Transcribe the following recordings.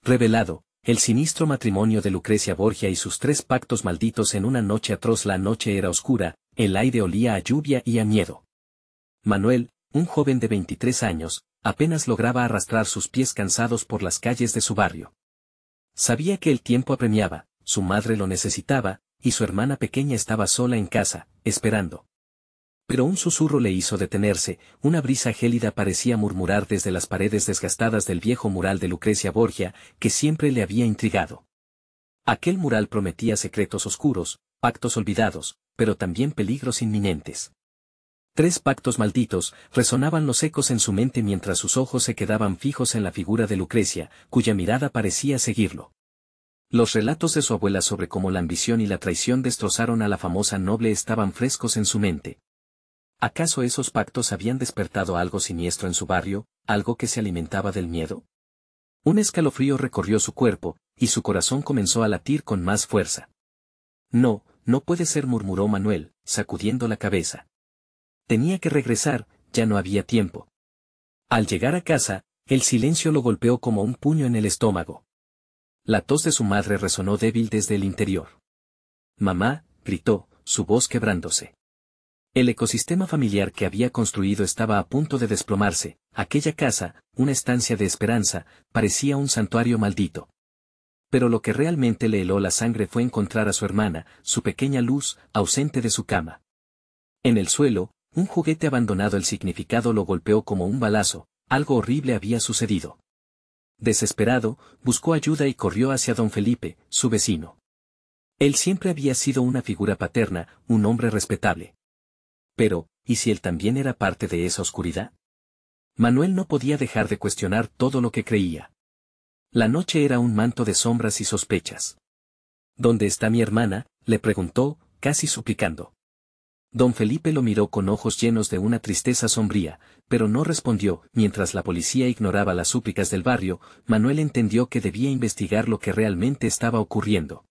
Revelado, el siniestro matrimonio de Lucrecia Borgia y sus 3 pactos malditos en una noche atroz. La noche era oscura, el aire olía a lluvia y a miedo. Manuel, un joven de 23 años, apenas lograba arrastrar sus pies cansados por las calles de su barrio. Sabía que el tiempo apremiaba, su madre lo necesitaba, y su hermana pequeña estaba sola en casa, esperando. Pero un susurro le hizo detenerse, una brisa gélida parecía murmurar desde las paredes desgastadas del viejo mural de Lucrecia Borgia, que siempre le había intrigado. Aquel mural prometía secretos oscuros, pactos olvidados, pero también peligros inminentes. 3 pactos malditos, resonaban los ecos en su mente mientras sus ojos se quedaban fijos en la figura de Lucrecia, cuya mirada parecía seguirlo. Los relatos de su abuela sobre cómo la ambición y la traición destrozaron a la famosa noble estaban frescos en su mente. ¿Acaso esos pactos habían despertado algo siniestro en su barrio, algo que se alimentaba del miedo? Un escalofrío recorrió su cuerpo, y su corazón comenzó a latir con más fuerza. No, no puede ser, murmuró Manuel, sacudiendo la cabeza. Tenía que regresar, ya no había tiempo. Al llegar a casa, el silencio lo golpeó como un puño en el estómago. La tos de su madre resonó débil desde el interior. Mamá, gritó, su voz quebrándose. El ecosistema familiar que había construido estaba a punto de desplomarse. Aquella casa, una estancia de esperanza, parecía un santuario maldito. Pero lo que realmente le heló la sangre fue encontrar a su hermana, su pequeña Luz, ausente de su cama. En el suelo, un juguete abandonado. El significado lo golpeó como un balazo, algo horrible había sucedido. Desesperado, buscó ayuda y corrió hacia don Felipe, su vecino. Él siempre había sido una figura paterna, un hombre respetable. Pero, ¿y si él también era parte de esa oscuridad? Manuel no podía dejar de cuestionar todo lo que creía. La noche era un manto de sombras y sospechas. ¿Dónde está mi hermana?, le preguntó, casi suplicando. Don Felipe lo miró con ojos llenos de una tristeza sombría, pero no respondió. Mientras la policía ignoraba las súplicas del barrio, Manuel entendió que debía investigar lo que realmente estaba ocurriendo.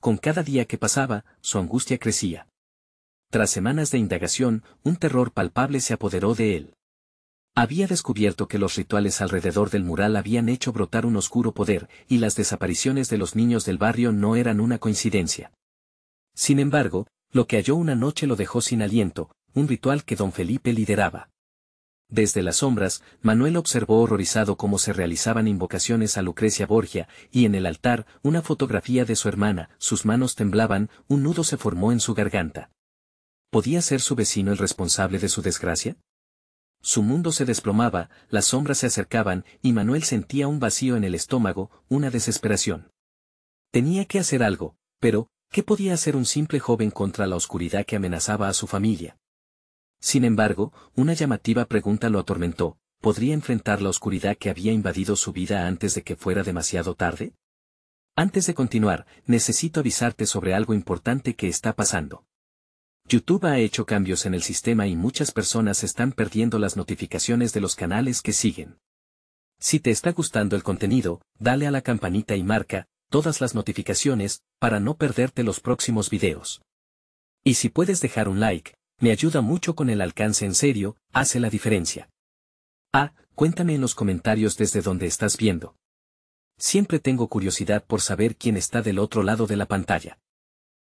Con cada día que pasaba, su angustia crecía. Tras semanas de indagación, un terror palpable se apoderó de él. Había descubierto que los rituales alrededor del mural habían hecho brotar un oscuro poder, y las desapariciones de los niños del barrio no eran una coincidencia. Sin embargo, lo que halló una noche lo dejó sin aliento, un ritual que don Felipe lideraba. Desde las sombras, Manuel observó horrorizado cómo se realizaban invocaciones a Lucrecia Borgia, y en el altar, una fotografía de su hermana. Sus manos temblaban, un nudo se formó en su garganta. ¿Podía ser su vecino el responsable de su desgracia? Su mundo se desplomaba, las sombras se acercaban, y Manuel sentía un vacío en el estómago, una desesperación. Tenía que hacer algo, pero, ¿qué podía hacer un simple joven contra la oscuridad que amenazaba a su familia? Sin embargo, una llamativa pregunta lo atormentó: ¿podría enfrentar la oscuridad que había invadido su vida antes de que fuera demasiado tarde? Antes de continuar, necesito avisarte sobre algo importante que está pasando. YouTube ha hecho cambios en el sistema y muchas personas están perdiendo las notificaciones de los canales que siguen. Si te está gustando el contenido, dale a la campanita y marca todas las notificaciones para no perderte los próximos videos. Y si puedes dejar un like, me ayuda mucho con el alcance. En serio, hace la diferencia. Cuéntame en los comentarios desde donde estás viendo. Siempre tengo curiosidad por saber quién está del otro lado de la pantalla.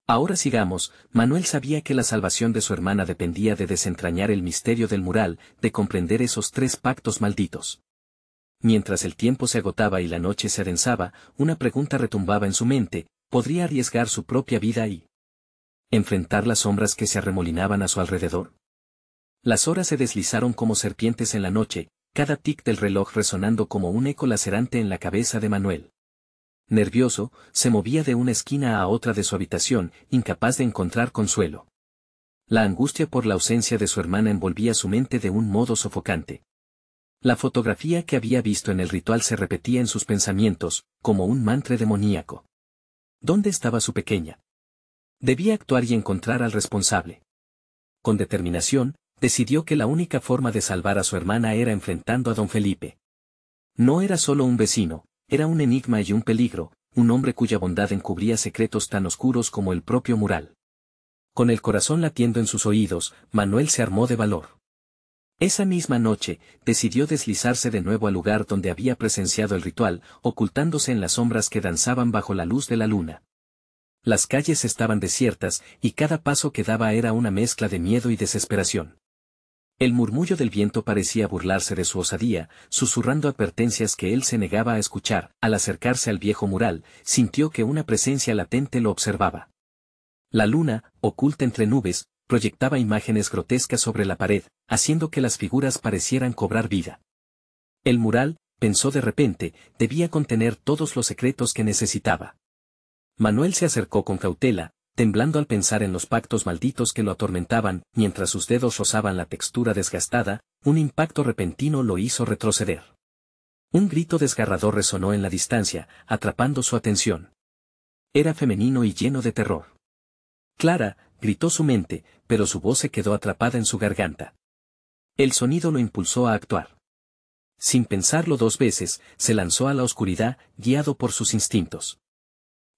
Ahora sigamos. Manuel sabía que la salvación de su hermana dependía de desentrañar el misterio del mural, de comprender esos 3 pactos malditos. Mientras el tiempo se agotaba y la noche se adensaba, una pregunta retumbaba en su mente: ¿podría arriesgar su propia vida y enfrentar las sombras que se arremolinaban a su alrededor? Las horas se deslizaron como serpientes en la noche, cada tic del reloj resonando como un eco lacerante en la cabeza de Manuel. Nervioso, se movía de una esquina a otra de su habitación, incapaz de encontrar consuelo. La angustia por la ausencia de su hermana envolvía su mente de un modo sofocante. La fotografía que había visto en el ritual se repetía en sus pensamientos, como un mantra demoníaco. ¿Dónde estaba su pequeña? Debía actuar y encontrar al responsable. Con determinación, decidió que la única forma de salvar a su hermana era enfrentando a don Felipe. No era solo un vecino, era un enigma y un peligro, un hombre cuya bondad encubría secretos tan oscuros como el propio mural. Con el corazón latiendo en sus oídos, Manuel se armó de valor. Esa misma noche, decidió deslizarse de nuevo al lugar donde había presenciado el ritual, ocultándose en las sombras que danzaban bajo la luz de la luna. Las calles estaban desiertas, y cada paso que daba era una mezcla de miedo y desesperación. El murmullo del viento parecía burlarse de su osadía, susurrando advertencias que él se negaba a escuchar. Al acercarse al viejo mural, sintió que una presencia latente lo observaba. La luna, oculta entre nubes, proyectaba imágenes grotescas sobre la pared, haciendo que las figuras parecieran cobrar vida. El mural, pensó de repente, debía contener todos los secretos que necesitaba. Manuel se acercó con cautela, temblando al pensar en los pactos malditos que lo atormentaban. Mientras sus dedos rozaban la textura desgastada, un impacto repentino lo hizo retroceder. Un grito desgarrador resonó en la distancia, atrapando su atención. Era femenino y lleno de terror. Clara, gritó su mente, pero su voz se quedó atrapada en su garganta. El sonido lo impulsó a actuar. Sin pensarlo dos veces, se lanzó a la oscuridad, guiado por sus instintos.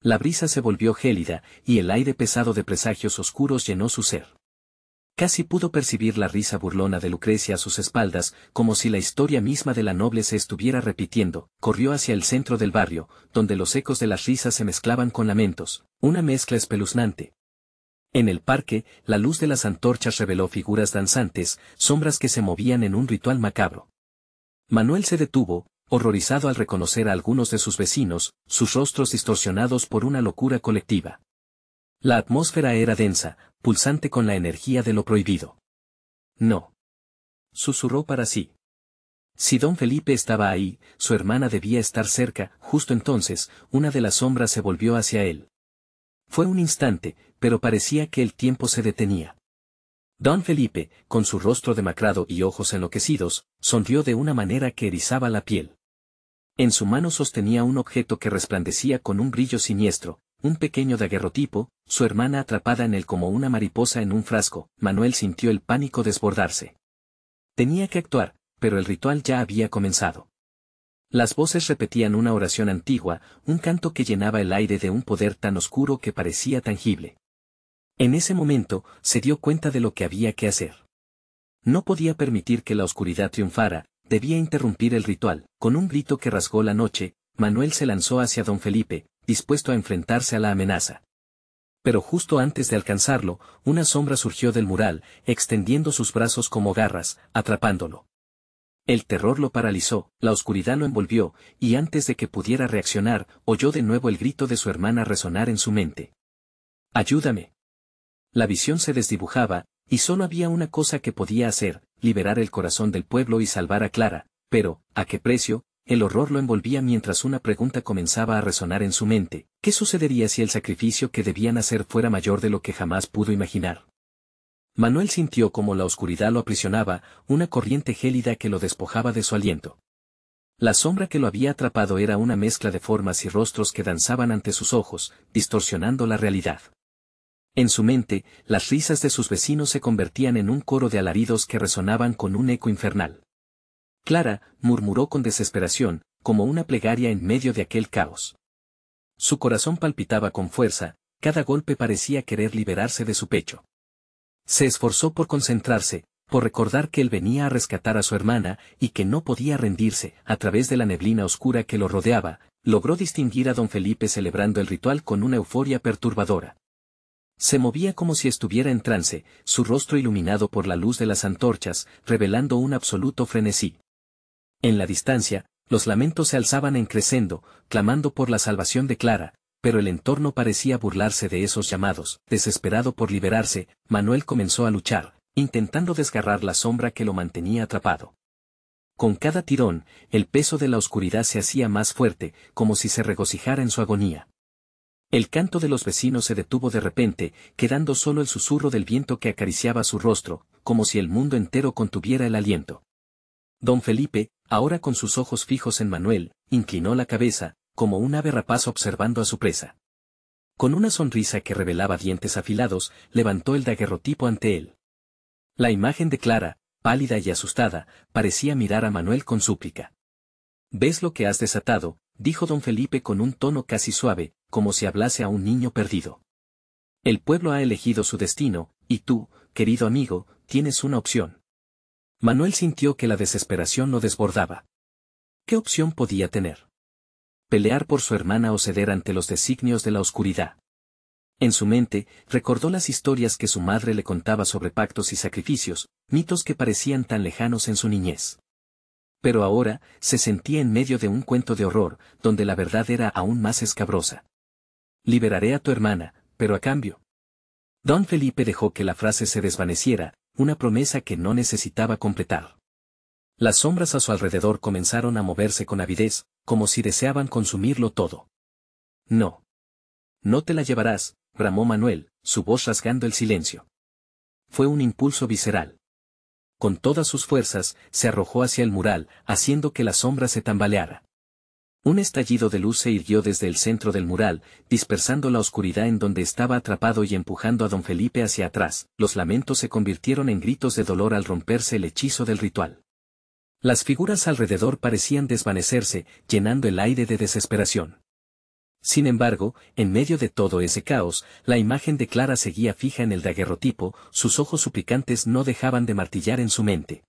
La brisa se volvió gélida, y el aire pesado de presagios oscuros llenó su ser. Casi pudo percibir la risa burlona de Lucrecia a sus espaldas, como si la historia misma de la noble se estuviera repitiendo. Corrió hacia el centro del barrio, donde los ecos de las risas se mezclaban con lamentos, una mezcla espeluznante. En el parque, la luz de las antorchas reveló figuras danzantes, sombras que se movían en un ritual macabro. Manuel se detuvo, horrorizado al reconocer a algunos de sus vecinos, sus rostros distorsionados por una locura colectiva. La atmósfera era densa, pulsante con la energía de lo prohibido. No. Susurró para sí. Si don Felipe estaba ahí, su hermana debía estar cerca. Justo entonces, una de las sombras se volvió hacia él. Fue un instante, pero parecía que el tiempo se detenía. Don Felipe, con su rostro demacrado y ojos enloquecidos, sonrió de una manera que erizaba la piel. En su mano sostenía un objeto que resplandecía con un brillo siniestro, un pequeño daguerrotipo, su hermana atrapada en él como una mariposa en un frasco. Manuel sintió el pánico desbordarse. Tenía que actuar, pero el ritual ya había comenzado. Las voces repetían una oración antigua, un canto que llenaba el aire de un poder tan oscuro que parecía tangible. En ese momento, se dio cuenta de lo que había que hacer. No podía permitir que la oscuridad triunfara, debía interrumpir el ritual. Con un grito que rasgó la noche, Manuel se lanzó hacia don Felipe, dispuesto a enfrentarse a la amenaza. Pero justo antes de alcanzarlo, una sombra surgió del mural, extendiendo sus brazos como garras, atrapándolo. El terror lo paralizó, la oscuridad lo envolvió, y antes de que pudiera reaccionar, oyó de nuevo el grito de su hermana resonar en su mente. ¡Ayúdame! La visión se desdibujaba, y solo había una cosa que podía hacer, liberar el corazón del pueblo y salvar a Clara, pero, ¿a qué precio? El horror lo envolvía mientras una pregunta comenzaba a resonar en su mente. ¿Qué sucedería si el sacrificio que debían hacer fuera mayor de lo que jamás pudo imaginar? Manuel sintió como la oscuridad lo aprisionaba, una corriente gélida que lo despojaba de su aliento. La sombra que lo había atrapado era una mezcla de formas y rostros que danzaban ante sus ojos, distorsionando la realidad. En su mente, las risas de sus vecinos se convertían en un coro de alaridos que resonaban con un eco infernal. Clara, murmuró con desesperación, como una plegaria en medio de aquel caos. Su corazón palpitaba con fuerza, cada golpe parecía querer liberarse de su pecho. Se esforzó por concentrarse, por recordar que él venía a rescatar a su hermana, y que no podía rendirse. A través de la neblina oscura que lo rodeaba, logró distinguir a don Felipe celebrando el ritual con una euforia perturbadora. Se movía como si estuviera en trance, su rostro iluminado por la luz de las antorchas, revelando un absoluto frenesí. En la distancia, los lamentos se alzaban en crescendo, clamando por la salvación de Clara, pero el entorno parecía burlarse de esos llamados. Desesperado por liberarse, Manuel comenzó a luchar, intentando desgarrar la sombra que lo mantenía atrapado. Con cada tirón, el peso de la oscuridad se hacía más fuerte, como si se regocijara en su agonía. El canto de los vecinos se detuvo de repente, quedando solo el susurro del viento que acariciaba su rostro, como si el mundo entero contuviera el aliento. Don Felipe, ahora con sus ojos fijos en Manuel, inclinó la cabeza, como un ave rapaz observando a su presa. Con una sonrisa que revelaba dientes afilados, levantó el daguerrotipo ante él. La imagen de Clara, pálida y asustada, parecía mirar a Manuel con súplica. «¿Ves lo que has desatado?», dijo don Felipe con un tono casi suave, como si hablase a un niño perdido. «El pueblo ha elegido su destino, y tú, querido amigo, tienes una opción. Manuel sintió que la desesperación lo desbordaba. ¿Qué opción podía tener? Pelear por su hermana o ceder ante los designios de la oscuridad. En su mente, recordó las historias que su madre le contaba sobre pactos y sacrificios, mitos que parecían tan lejanos en su niñez. Pero ahora, se sentía en medio de un cuento de horror, donde la verdad era aún más escabrosa. Liberaré a tu hermana, pero a cambio. Don Felipe dejó que la frase se desvaneciera, una promesa que no necesitaba completar. Las sombras a su alrededor comenzaron a moverse con avidez, como si deseaban consumirlo todo. No. No te la llevarás, bramó Manuel, su voz rasgando el silencio. Fue un impulso visceral. Con todas sus fuerzas, se arrojó hacia el mural, haciendo que la sombra se tambaleara. Un estallido de luz se irguió desde el centro del mural, dispersando la oscuridad en donde estaba atrapado y empujando a don Felipe hacia atrás. Los lamentos se convirtieron en gritos de dolor al romperse el hechizo del ritual. Las figuras alrededor parecían desvanecerse, llenando el aire de desesperación. Sin embargo, en medio de todo ese caos, la imagen de Clara seguía fija en el daguerrotipo, sus ojos suplicantes no dejaban de martillar en su mente.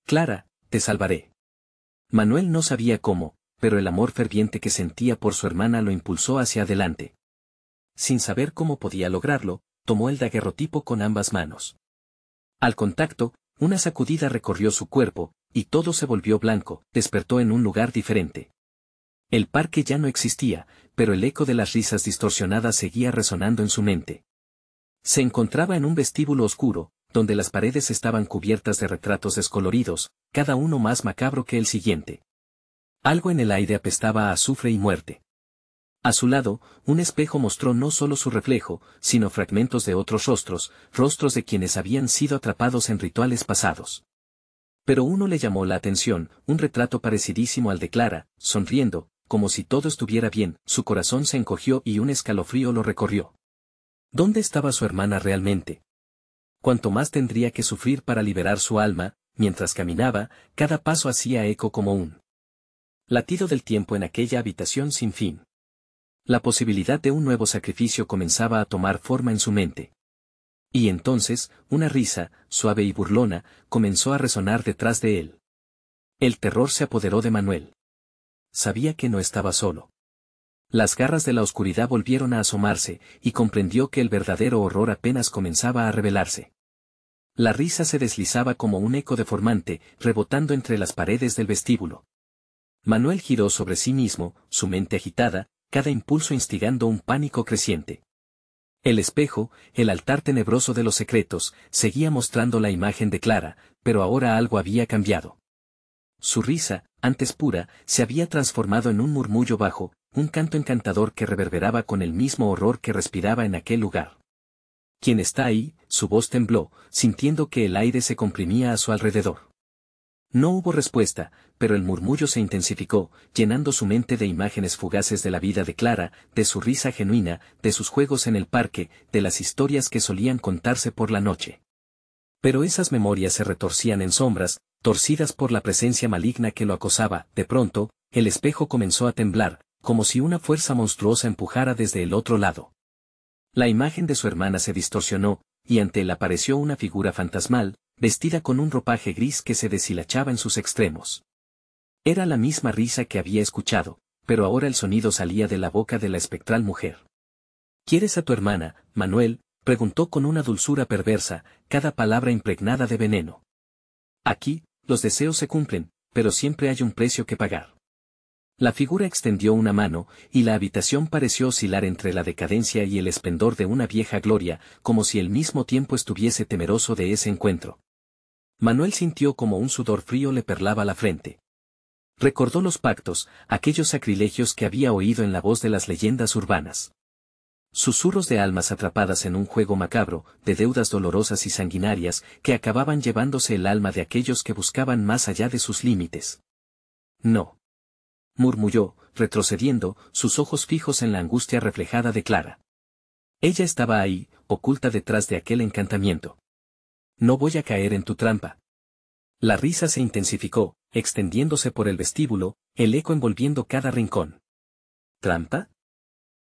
Clara, te salvaré. Manuel no sabía cómo, pero el amor ferviente que sentía por su hermana lo impulsó hacia adelante. Sin saber cómo podía lograrlo, tomó el daguerrotipo con ambas manos. Al contacto, una sacudida recorrió su cuerpo, y todo se volvió blanco, despertó en un lugar diferente. El parque ya no existía, pero el eco de las risas distorsionadas seguía resonando en su mente. Se encontraba en un vestíbulo oscuro, donde las paredes estaban cubiertas de retratos descoloridos, cada uno más macabro que el siguiente. Algo en el aire apestaba a azufre y muerte. A su lado, un espejo mostró no solo su reflejo, sino fragmentos de otros rostros, rostros de quienes habían sido atrapados en rituales pasados. Pero uno le llamó la atención, un retrato parecidísimo al de Clara, sonriendo, como si todo estuviera bien, su corazón se encogió y un escalofrío lo recorrió. ¿Dónde estaba su hermana realmente? Cuanto más tendría que sufrir para liberar su alma, mientras caminaba, cada paso hacía eco como un latido del tiempo en aquella habitación sin fin. La posibilidad de un nuevo sacrificio comenzaba a tomar forma en su mente. Y entonces, una risa, suave y burlona, comenzó a resonar detrás de él. El terror se apoderó de Manuel. Sabía que no estaba solo. Las garras de la oscuridad volvieron a asomarse, y comprendió que el verdadero horror apenas comenzaba a revelarse. La risa se deslizaba como un eco deformante, rebotando entre las paredes del vestíbulo. Manuel giró sobre sí mismo, su mente agitada, cada impulso instigando un pánico creciente. El espejo, el altar tenebroso de los secretos, seguía mostrando la imagen de Clara, pero ahora algo había cambiado. Su risa, antes pura, se había transformado en un murmullo bajo, un canto encantador que reverberaba con el mismo horror que respiraba en aquel lugar. ¿Quién está ahí? Su voz tembló, sintiendo que el aire se comprimía a su alrededor. No hubo respuesta, pero el murmullo se intensificó, llenando su mente de imágenes fugaces de la vida de Clara, de su risa genuina, de sus juegos en el parque, de las historias que solían contarse por la noche. Pero esas memorias se retorcían en sombras, torcidas por la presencia maligna que lo acosaba. De pronto, el espejo comenzó a temblar, como si una fuerza monstruosa empujara desde el otro lado. La imagen de su hermana se distorsionó, y ante él apareció una figura fantasmal, vestida con un ropaje gris que se deshilachaba en sus extremos. Era la misma risa que había escuchado, pero ahora el sonido salía de la boca de la espectral mujer. ¿Quieres a tu hermana, Manuel?, preguntó con una dulzura perversa, cada palabra impregnada de veneno. Aquí, los deseos se cumplen, pero siempre hay un precio que pagar. La figura extendió una mano, y la habitación pareció oscilar entre la decadencia y el esplendor de una vieja gloria, como si al mismo tiempo estuviese temeroso de ese encuentro. Manuel sintió como un sudor frío le perlaba la frente. Recordó los pactos, aquellos sacrilegios que había oído en la voz de las leyendas urbanas. Susurros de almas atrapadas en un juego macabro, de deudas dolorosas y sanguinarias, que acababan llevándose el alma de aquellos que buscaban más allá de sus límites. No. Murmulló, retrocediendo, sus ojos fijos en la angustia reflejada de Clara. Ella estaba ahí, oculta detrás de aquel encantamiento. No voy a caer en tu trampa. La risa se intensificó, extendiéndose por el vestíbulo, el eco envolviendo cada rincón. ¿Trampa?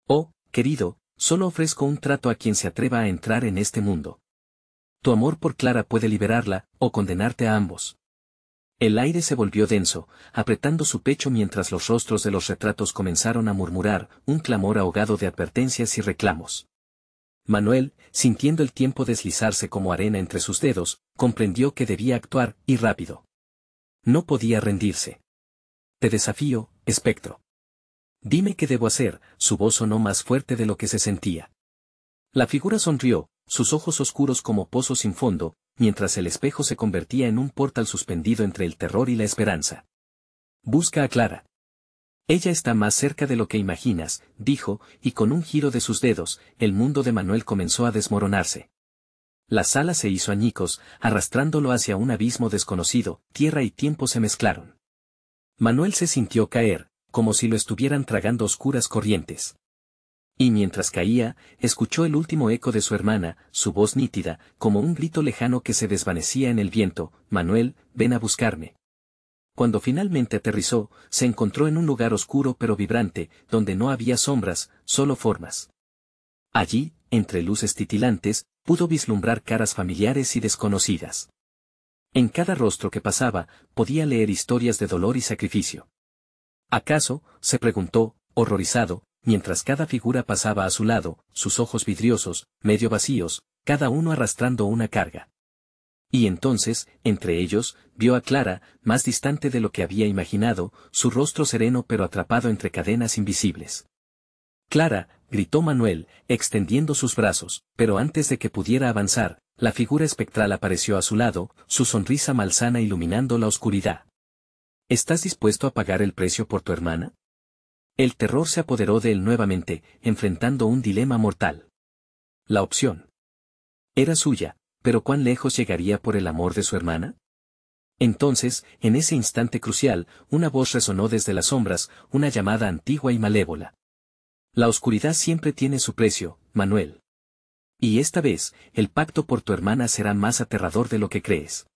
Oh, querido, solo ofrezco un trato a quien se atreva a entrar en este mundo. Tu amor por Clara puede liberarla, o condenarte a ambos. El aire se volvió denso, apretando su pecho mientras los rostros de los retratos comenzaron a murmurar, un clamor ahogado de advertencias y reclamos. Manuel, sintiendo el tiempo deslizarse como arena entre sus dedos, comprendió que debía actuar, y rápido. No podía rendirse. Te desafío, espectro. Dime qué debo hacer, su voz sonó más fuerte de lo que se sentía. La figura sonrió, sus ojos oscuros como pozos sin fondo, mientras el espejo se convertía en un portal suspendido entre el terror y la esperanza. Busca a Clara. Ella está más cerca de lo que imaginas, dijo, y con un giro de sus dedos, el mundo de Manuel comenzó a desmoronarse. La sala se hizo añicos, arrastrándolo hacia un abismo desconocido, tierra y tiempo se mezclaron. Manuel se sintió caer, como si lo estuvieran tragando oscuras corrientes. Y mientras caía, escuchó el último eco de su hermana, su voz nítida, como un grito lejano que se desvanecía en el viento: Manuel, ven a buscarme. Cuando finalmente aterrizó, se encontró en un lugar oscuro pero vibrante, donde no había sombras, solo formas. Allí, entre luces titilantes, pudo vislumbrar caras familiares y desconocidas. En cada rostro que pasaba, podía leer historias de dolor y sacrificio. ¿Acaso?, se preguntó, horrorizado, mientras cada figura pasaba a su lado, sus ojos vidriosos, medio vacíos, cada uno arrastrando una carga. Y entonces, entre ellos, vio a Clara, más distante de lo que había imaginado, su rostro sereno pero atrapado entre cadenas invisibles. Clara, gritó Manuel, extendiendo sus brazos, pero antes de que pudiera avanzar, la figura espectral apareció a su lado, su sonrisa malsana iluminando la oscuridad. ¿Estás dispuesto a pagar el precio por tu hermana? El terror se apoderó de él nuevamente, enfrentando un dilema mortal. La opción era suya, pero ¿cuán lejos llegaría por el amor de su hermana? Entonces, en ese instante crucial, una voz resonó desde las sombras, una llamada antigua y malévola. La oscuridad siempre tiene su precio, Manuel. Y esta vez, el pacto por tu hermana será más aterrador de lo que crees.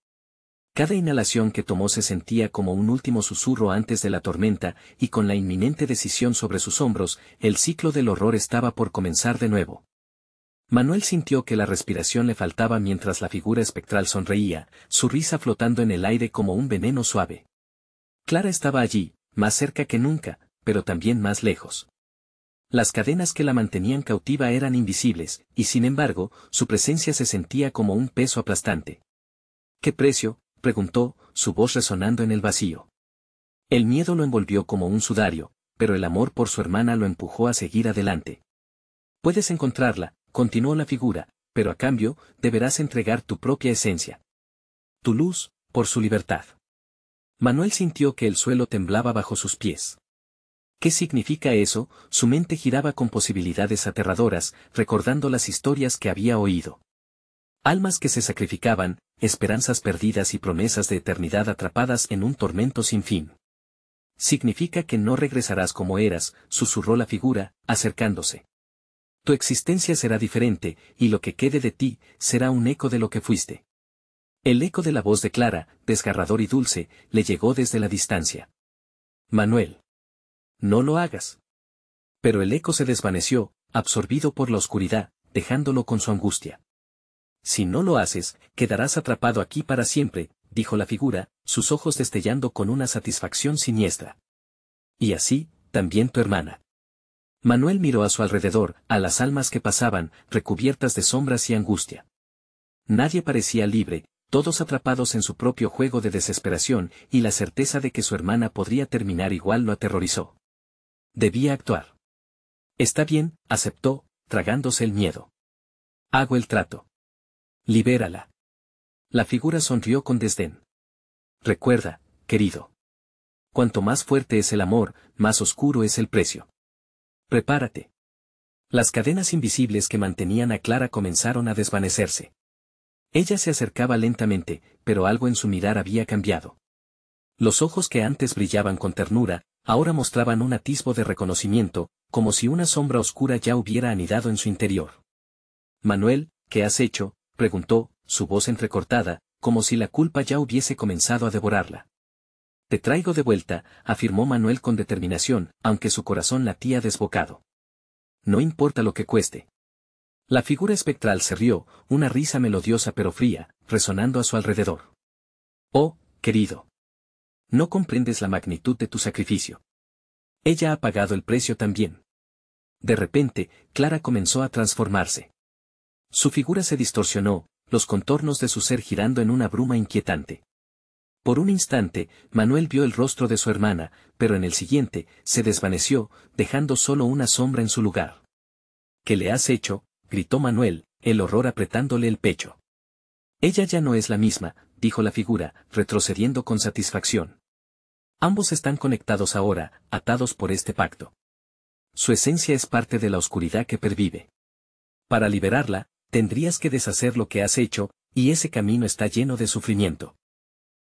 Cada inhalación que tomó se sentía como un último susurro antes de la tormenta, y con la inminente decisión sobre sus hombros, el ciclo del horror estaba por comenzar de nuevo. Manuel sintió que la respiración le faltaba mientras la figura espectral sonreía, su risa flotando en el aire como un veneno suave. Clara estaba allí, más cerca que nunca, pero también más lejos. Las cadenas que la mantenían cautiva eran invisibles, y sin embargo, su presencia se sentía como un peso aplastante. ¿Qué precio?, preguntó, su voz resonando en el vacío. El miedo lo envolvió como un sudario, pero el amor por su hermana lo empujó a seguir adelante. Puedes encontrarla, continuó la figura, pero a cambio, deberás entregar tu propia esencia. Tu luz, por su libertad. Manuel sintió que el suelo temblaba bajo sus pies. ¿Qué significa eso? Su mente giraba con posibilidades aterradoras, recordando las historias que había oído. Almas que se sacrificaban, esperanzas perdidas y promesas de eternidad atrapadas en un tormento sin fin. Significa que no regresarás como eras, susurró la figura, acercándose. Tu existencia será diferente, y lo que quede de ti, será un eco de lo que fuiste. El eco de la voz de Clara, desgarrador y dulce, le llegó desde la distancia. Manuel. No lo hagas. Pero el eco se desvaneció, absorbido por la oscuridad, dejándolo con su angustia. Si no lo haces, quedarás atrapado aquí para siempre, dijo la figura, sus ojos destellando con una satisfacción siniestra. Y así, también tu hermana. Manuel miró a su alrededor, a las almas que pasaban, recubiertas de sombras y angustia. Nadie parecía libre, todos atrapados en su propio juego de desesperación, y la certeza de que su hermana podría terminar igual lo aterrorizó. Debía actuar. Está bien, aceptó, tragándose el miedo. Hago el trato. Libérala. La figura sonrió con desdén. Recuerda, querido. Cuanto más fuerte es el amor, más oscuro es el precio. Prepárate. Las cadenas invisibles que mantenían a Clara comenzaron a desvanecerse. Ella se acercaba lentamente, pero algo en su mirar había cambiado. Los ojos que antes brillaban con ternura, ahora mostraban un atisbo de reconocimiento, como si una sombra oscura ya hubiera anidado en su interior. Manuel, ¿qué has hecho?, preguntó, su voz entrecortada, como si la culpa ya hubiese comenzado a devorarla. Te traigo de vuelta, afirmó Manuel con determinación, aunque su corazón latía desbocado. No importa lo que cueste. La figura espectral se rió, una risa melodiosa pero fría, resonando a su alrededor. Oh, querido. No comprendes la magnitud de tu sacrificio. Ella ha pagado el precio también. De repente, Clara comenzó a transformarse. Su figura se distorsionó, los contornos de su ser girando en una bruma inquietante. Por un instante, Manuel vio el rostro de su hermana, pero en el siguiente, se desvaneció, dejando solo una sombra en su lugar. ¿Qué le has hecho?, gritó Manuel, el horror apretándole el pecho. Ella ya no es la misma, dijo la figura, retrocediendo con satisfacción. Ambos están conectados ahora, atados por este pacto. Su esencia es parte de la oscuridad que pervive. Para liberarla, tendrías que deshacer lo que has hecho, y ese camino está lleno de sufrimiento.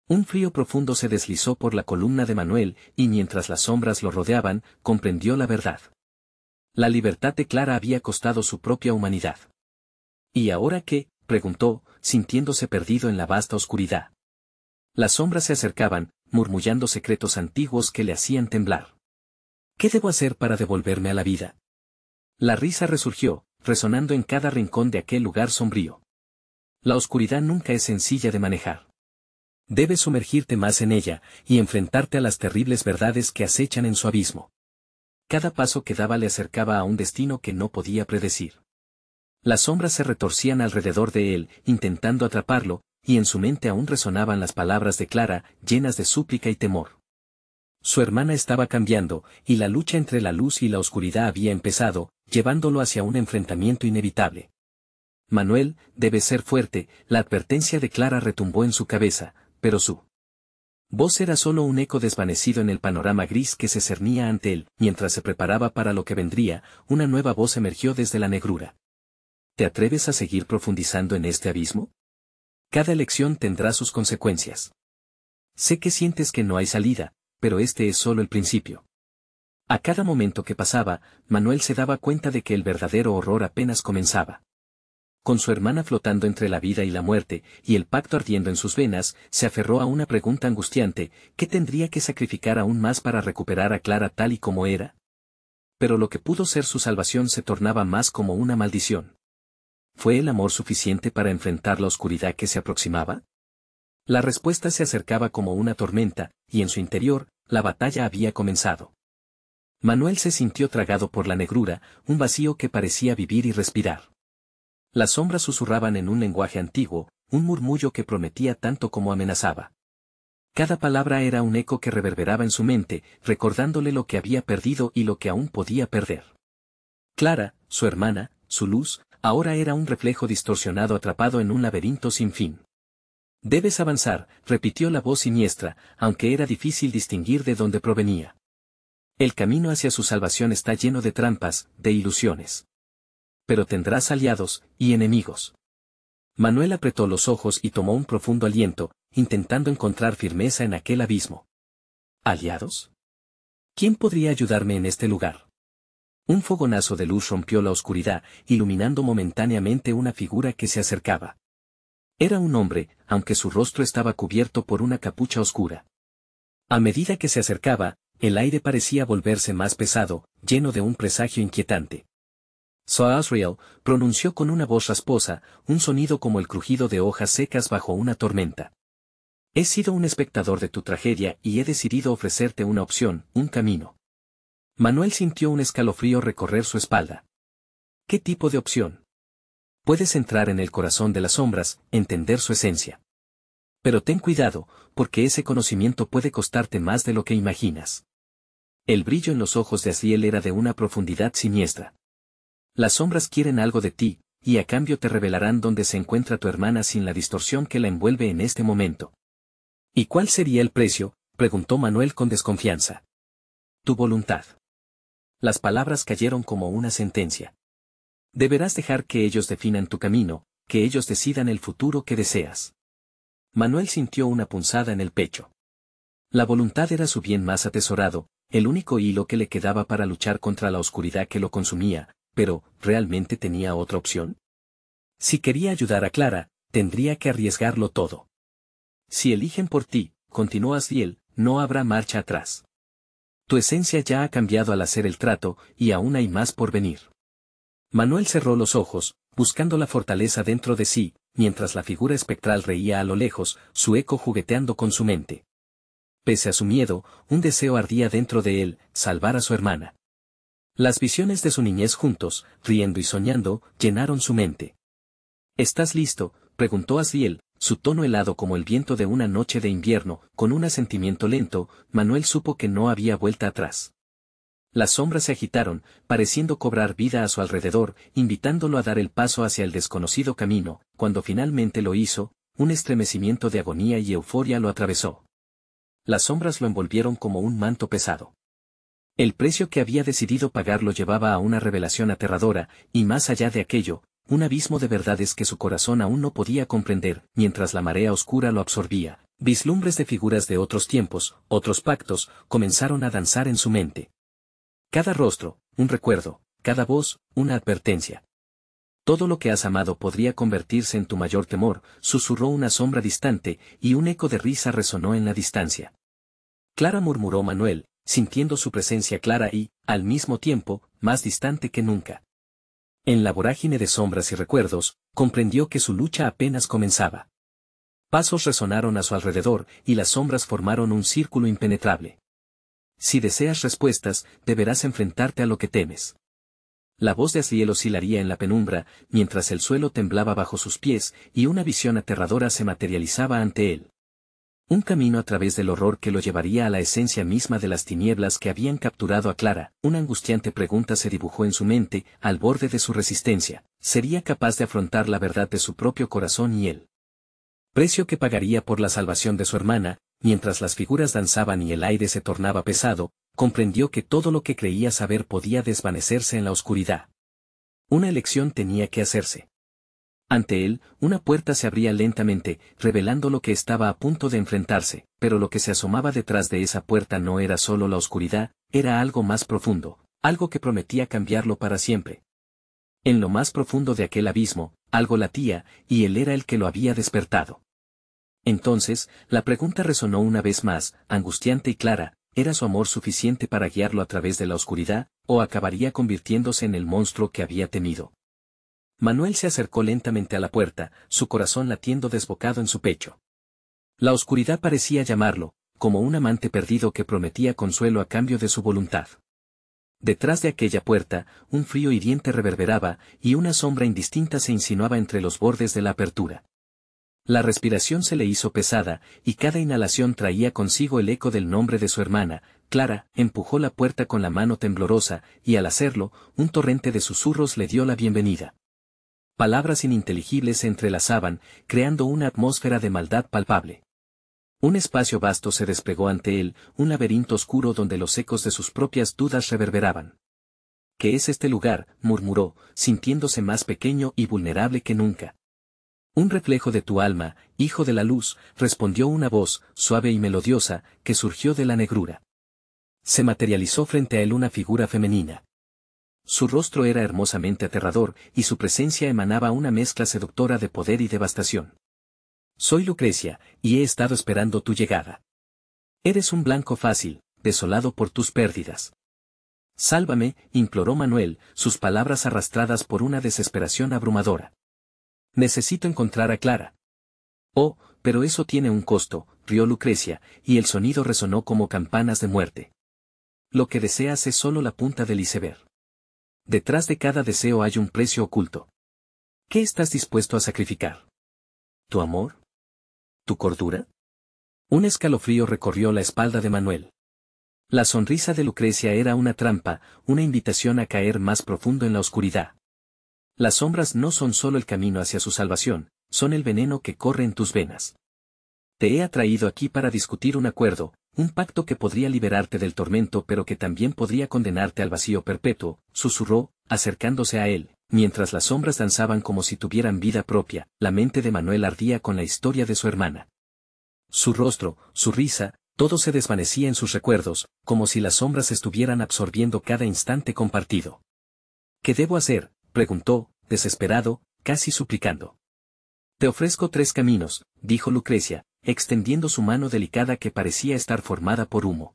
Un frío profundo se deslizó por la columna de Manuel, y mientras las sombras lo rodeaban, comprendió la verdad. La libertad de Clara había costado su propia humanidad. ¿Y ahora qué?, preguntó, sintiéndose perdido en la vasta oscuridad. Las sombras se acercaban, murmullando secretos antiguos que le hacían temblar. ¿Qué debo hacer para devolverme a la vida? La risa resurgió, resonando en cada rincón de aquel lugar sombrío. La oscuridad nunca es sencilla de manejar. Debes sumergirte más en ella, y enfrentarte a las terribles verdades que acechan en su abismo. Cada paso que daba le acercaba a un destino que no podía predecir. Las sombras se retorcían alrededor de él, intentando atraparlo, y en su mente aún resonaban las palabras de Clara, llenas de súplica y temor. Su hermana estaba cambiando, y la lucha entre la luz y la oscuridad había empezado, llevándolo hacia un enfrentamiento inevitable. Manuel, debe ser fuerte, la advertencia de Clara retumbó en su cabeza, pero su voz era solo un eco desvanecido en el panorama gris que se cernía ante él. Mientras se preparaba para lo que vendría, una nueva voz emergió desde la negrura. ¿Te atreves a seguir profundizando en este abismo? Cada elección tendrá sus consecuencias. Sé que sientes que no hay salida, pero este es solo el principio. A cada momento que pasaba, Manuel se daba cuenta de que el verdadero horror apenas comenzaba. Con su hermana flotando entre la vida y la muerte, y el pacto ardiendo en sus venas, se aferró a una pregunta angustiante: ¿qué tendría que sacrificar aún más para recuperar a Clara tal y como era? Pero lo que pudo ser su salvación se tornaba más como una maldición. ¿Fue el amor suficiente para enfrentar la oscuridad que se aproximaba? La respuesta se acercaba como una tormenta, y en su interior, la batalla había comenzado. Manuel se sintió tragado por la negrura, un vacío que parecía vivir y respirar. Las sombras susurraban en un lenguaje antiguo, un murmullo que prometía tanto como amenazaba. Cada palabra era un eco que reverberaba en su mente, recordándole lo que había perdido y lo que aún podía perder. Clara, su hermana, su luz, ahora era un reflejo distorsionado atrapado en un laberinto sin fin. Debes avanzar, repitió la voz siniestra, aunque era difícil distinguir de dónde provenía. El camino hacia su salvación está lleno de trampas, de ilusiones. Pero tendrás aliados, y enemigos. Manuel apretó los ojos y tomó un profundo aliento, intentando encontrar firmeza en aquel abismo. ¿Aliados? ¿Quién podría ayudarme en este lugar? Un fogonazo de luz rompió la oscuridad, iluminando momentáneamente una figura que se acercaba. Era un hombre, aunque su rostro estaba cubierto por una capucha oscura. A medida que se acercaba, el aire parecía volverse más pesado, lleno de un presagio inquietante. Saasriel, pronunció con una voz rasposa, un sonido como el crujido de hojas secas bajo una tormenta. He sido un espectador de tu tragedia y he decidido ofrecerte una opción, un camino. Manuel sintió un escalofrío recorrer su espalda. ¿Qué tipo de opción? Puedes entrar en el corazón de las sombras, entender su esencia. Pero ten cuidado, porque ese conocimiento puede costarte más de lo que imaginas. El brillo en los ojos de Asriel era de una profundidad siniestra. Las sombras quieren algo de ti, y a cambio te revelarán dónde se encuentra tu hermana sin la distorsión que la envuelve en este momento. ¿Y cuál sería el precio?, preguntó Manuel con desconfianza. Tu voluntad. Las palabras cayeron como una sentencia. Deberás dejar que ellos definan tu camino, que ellos decidan el futuro que deseas. Manuel sintió una punzada en el pecho. La voluntad era su bien más atesorado, el único hilo que le quedaba para luchar contra la oscuridad que lo consumía. Pero, ¿realmente tenía otra opción? Si quería ayudar a Clara, tendría que arriesgarlo todo. Si eligen por ti, continuó Asriel, no habrá marcha atrás. Tu esencia ya ha cambiado al hacer el trato, y aún hay más por venir. Manuel cerró los ojos, buscando la fortaleza dentro de sí, mientras la figura espectral reía a lo lejos, su eco jugueteando con su mente. Pese a su miedo, un deseo ardía dentro de él, salvar a su hermana. Las visiones de su niñez juntos, riendo y soñando, llenaron su mente. ¿Estás listo?, preguntó Asriel, su tono helado como el viento de una noche de invierno. Con un asentimiento lento, Manuel supo que no había vuelta atrás. Las sombras se agitaron, pareciendo cobrar vida a su alrededor, invitándolo a dar el paso hacia el desconocido camino. Cuando finalmente lo hizo, un estremecimiento de agonía y euforia lo atravesó. Las sombras lo envolvieron como un manto pesado. El precio que había decidido pagar lo llevaba a una revelación aterradora, y más allá de aquello, un abismo de verdades que su corazón aún no podía comprender. Mientras la marea oscura lo absorbía, vislumbres de figuras de otros tiempos, otros pactos, comenzaron a danzar en su mente. Cada rostro, un recuerdo; cada voz, una advertencia. Todo lo que has amado podría convertirse en tu mayor temor, susurró una sombra distante, y un eco de risa resonó en la distancia. Clara, murmuró Manuel, sintiendo su presencia clara y, al mismo tiempo, más distante que nunca. En la vorágine de sombras y recuerdos, comprendió que su lucha apenas comenzaba. Pasos resonaron a su alrededor, y las sombras formaron un círculo impenetrable. Si deseas respuestas, deberás enfrentarte a lo que temes. La voz de Asriel oscilaría en la penumbra, mientras el suelo temblaba bajo sus pies, y una visión aterradora se materializaba ante él. Un camino a través del horror que lo llevaría a la esencia misma de las tinieblas que habían capturado a Clara. Una angustiante pregunta se dibujó en su mente, al borde de su resistencia: ¿sería capaz de afrontar la verdad de su propio corazón y el precio que pagaría por la salvación de su hermana? Mientras las figuras danzaban y el aire se tornaba pesado, comprendió que todo lo que creía saber podía desvanecerse en la oscuridad. Una elección tenía que hacerse. Ante él, una puerta se abría lentamente, revelando lo que estaba a punto de enfrentarse, pero lo que se asomaba detrás de esa puerta no era solo la oscuridad, era algo más profundo, algo que prometía cambiarlo para siempre. En lo más profundo de aquel abismo, algo latía, y él era el que lo había despertado. Entonces, la pregunta resonó una vez más, angustiante y clara: ¿era su amor suficiente para guiarlo a través de la oscuridad, o acabaría convirtiéndose en el monstruo que había temido? Manuel se acercó lentamente a la puerta, su corazón latiendo desbocado en su pecho. La oscuridad parecía llamarlo, como un amante perdido que prometía consuelo a cambio de su voluntad. Detrás de aquella puerta, un frío hiriente reverberaba, y una sombra indistinta se insinuaba entre los bordes de la apertura. La respiración se le hizo pesada, y cada inhalación traía consigo el eco del nombre de su hermana. Clara empujó la puerta con la mano temblorosa, y al hacerlo, un torrente de susurros le dio la bienvenida. Palabras ininteligibles se entrelazaban, creando una atmósfera de maldad palpable. Un espacio vasto se desplegó ante él, un laberinto oscuro donde los ecos de sus propias dudas reverberaban. ¿Qué es este lugar?, murmuró, sintiéndose más pequeño y vulnerable que nunca. Un reflejo de tu alma, hijo de la luz, respondió una voz, suave y melodiosa, que surgió de la negrura. Se materializó frente a él una figura femenina. Su rostro era hermosamente aterrador, y su presencia emanaba una mezcla seductora de poder y devastación. Soy Lucrecia, y he estado esperando tu llegada. Eres un blanco fácil, desolado por tus pérdidas. Sálvame, imploró Manuel, sus palabras arrastradas por una desesperación abrumadora. Necesito encontrar a Clara. Oh, pero eso tiene un costo, rió Lucrecia, y el sonido resonó como campanas de muerte. Lo que deseas es solo la punta del iceberg. Detrás de cada deseo hay un precio oculto. ¿Qué estás dispuesto a sacrificar? ¿Tu amor? ¿Tu cordura? Un escalofrío recorrió la espalda de Manuel. La sonrisa de Lucrecia era una trampa, una invitación a caer más profundo en la oscuridad. Las sombras no son solo el camino hacia su salvación, son el veneno que corre en tus venas. Te he atraído aquí para discutir un acuerdo, un pacto que podría liberarte del tormento pero que también podría condenarte al vacío perpetuo, susurró, acercándose a él, mientras las sombras danzaban como si tuvieran vida propia. La mente de Manuel ardía con la historia de su hermana. Su rostro, su risa, todo se desvanecía en sus recuerdos, como si las sombras estuvieran absorbiendo cada instante compartido. ¿Qué debo hacer?, preguntó, desesperado, casi suplicando. Te ofrezco 3 caminos, dijo Lucrecia, extendiendo su mano delicada que parecía estar formada por humo.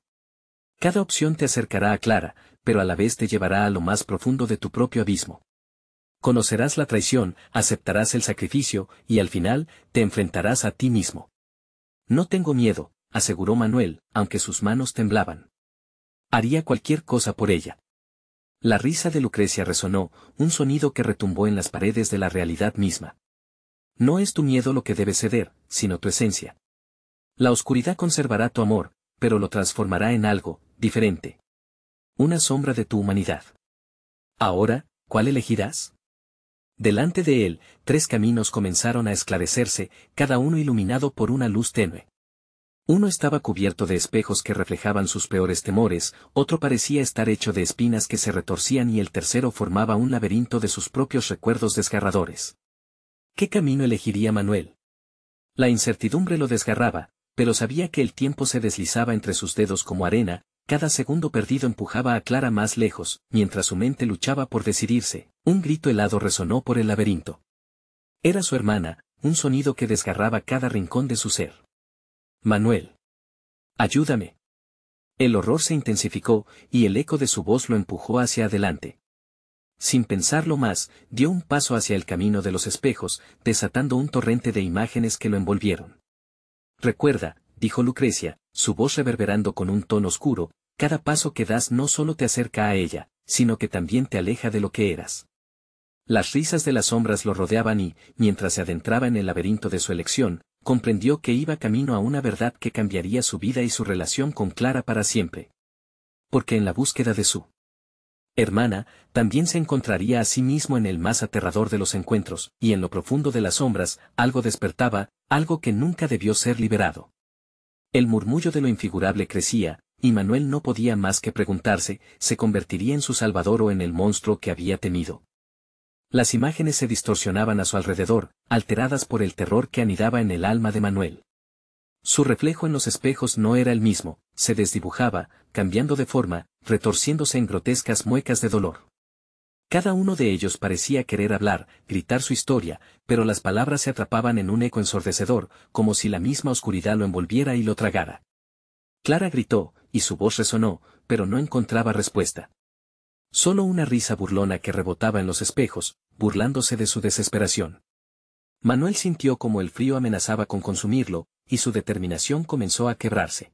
Cada opción te acercará a Clara, pero a la vez te llevará a lo más profundo de tu propio abismo. Conocerás la traición, aceptarás el sacrificio, y al final, te enfrentarás a ti mismo. No tengo miedo, aseguró Manuel, aunque sus manos temblaban. Haría cualquier cosa por ella. La risa de Lucrecia resonó, un sonido que retumbó en las paredes de la realidad misma. No es tu miedo lo que debe ceder, sino tu esencia. La oscuridad conservará tu amor, pero lo transformará en algo diferente. Una sombra de tu humanidad. Ahora, ¿cuál elegirás? Delante de él, 3 caminos comenzaron a esclarecerse, cada uno iluminado por una luz tenue. Uno estaba cubierto de espejos que reflejaban sus peores temores, otro parecía estar hecho de espinas que se retorcían y el tercero formaba un laberinto de sus propios recuerdos desgarradores. ¿Qué camino elegiría Manuel? La incertidumbre lo desgarraba, pero sabía que el tiempo se deslizaba entre sus dedos como arena, cada segundo perdido empujaba a Clara más lejos, mientras su mente luchaba por decidirse, un grito helado resonó por el laberinto. Era su hermana, un sonido que desgarraba cada rincón de su ser. Manuel. Ayúdame. El horror se intensificó, y el eco de su voz lo empujó hacia adelante. Sin pensarlo más, dio un paso hacia el camino de los espejos, desatando un torrente de imágenes que lo envolvieron. Recuerda, dijo Lucrecia, su voz reverberando con un tono oscuro, cada paso que das no solo te acerca a ella, sino que también te aleja de lo que eras. Las risas de las sombras lo rodeaban y, mientras se adentraba en el laberinto de su elección, comprendió que iba camino a una verdad que cambiaría su vida y su relación con Clara para siempre. Porque en la búsqueda de su hermana, también se encontraría a sí mismo en el más aterrador de los encuentros, y en lo profundo de las sombras, algo despertaba, algo que nunca debió ser liberado. El murmullo de lo infigurable crecía, y Manuel no podía más que preguntarse, ¿se convertiría en su salvador o en el monstruo que había temido? Las imágenes se distorsionaban a su alrededor, alteradas por el terror que anidaba en el alma de Manuel. Su reflejo en los espejos no era el mismo, se desdibujaba, cambiando de forma, retorciéndose en grotescas muecas de dolor. Cada uno de ellos parecía querer hablar, gritar su historia, pero las palabras se atrapaban en un eco ensordecedor, como si la misma oscuridad lo envolviera y lo tragara. Clara gritó, y su voz resonó, pero no encontraba respuesta. Solo una risa burlona que rebotaba en los espejos, burlándose de su desesperación. Manuel sintió como el frío amenazaba con consumirlo, y su determinación comenzó a quebrarse.